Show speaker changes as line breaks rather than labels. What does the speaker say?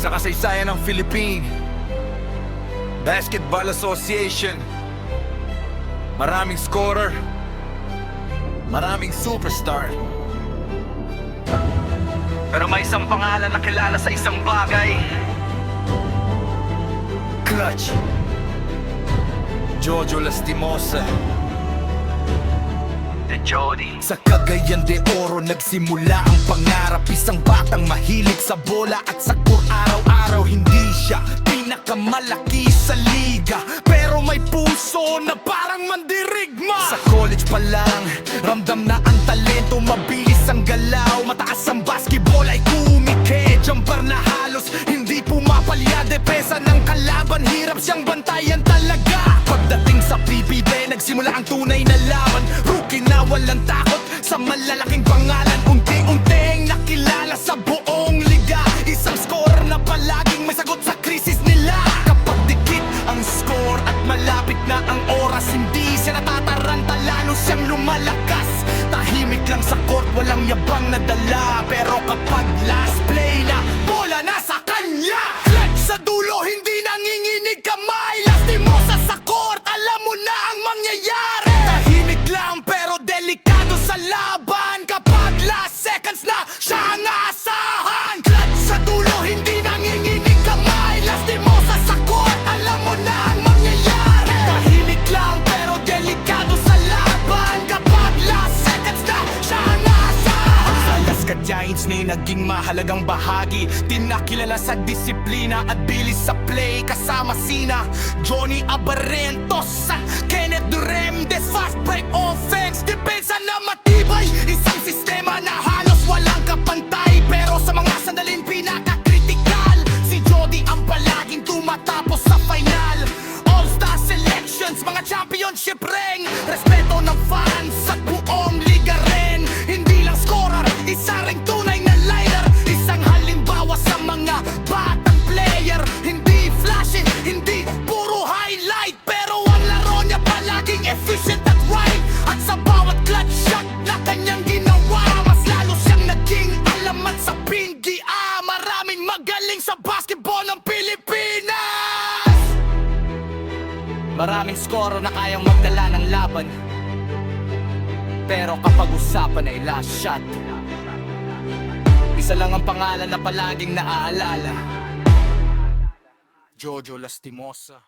Sa kasaysayan ng Philippine Basketball Association, maraming scorer, maraming superstar, pero may isang pangalan na kilala sa isang bagay: Clutch. Jojo Lastimosa, The Jody. Sa Cagayan de Oro nagsimula ang pangarap. Isang batang mahilig sa bola at sakur araw-araw. Hindi siya pinakamalaki sa liga, pero may puso na parang mandirigma. Sa college pa lang, ramdam na ang talento. Mabilis ang galaw, mataas ang basketball ay kumike. Jumper na halos hindi pumapalya. Depensa ng kalaban, hirap siyang bantayan talaga. Pagdating sa PBB, nagsimula ang tunay na laban. Rookie na walang takot sa malalaking pangalan. Unti-unting nakilala sa buong liga. Isang scorer na palaging may sagot sa krisis nila. Kapag dikit ang score at malapit na ang oras, hindi siya natataranta, lalo siyang lumalakas. Tahimik lang sa court, walang yabang na dala. Pero kapag last play na, bola na sa kanya. Clutch sa dulo, hindi nanginginig kamay. Lastimosa sa court, alam mo na ang mangyayari. Tahimik lang pero delikado sa laban. Kapag last seconds na, siya ang asahan. Clutch sa dulo, hindi nanginginig kamay. Lastimosa sa court, alam mo na ang mangyayari. Tahimik lang pero delikado sa laban. Kapag last seconds na, siya ang asahan. Sa Alaska Giants ni naging mahalagang bahagi. Tinakilala sa disiplina at bilis sa play. Kasama sina Johnny Abarentos, Kenneth Duremdes. Fast break offense, depensa na matibay. Isang sistema na halos walang kapantay. Pero sa mga sandalin pinaka-critical, si Jody ang palaging tumatapos sa final. All-star selections, mga championship ring. Respeto ng fans at buong liga rin. Hindi lang scorer, isa ring tunay na lighter. Isang halimbawa sa mga batang player. Hindi flashy, hindi puro highlight, pero ang laro niya palaging efficient at right. At sa bawat clutch shot na kanyang ginawa, mas lalo siyang naging alamat sa PNGA. Maraming magaling sa basketball ng Pilipinas. Maraming scorer na kayang magdala ng laban, pero kapag usapan ay last shot, isa lang ang pangalan na palaging naaalala: Jojo Lastimosa.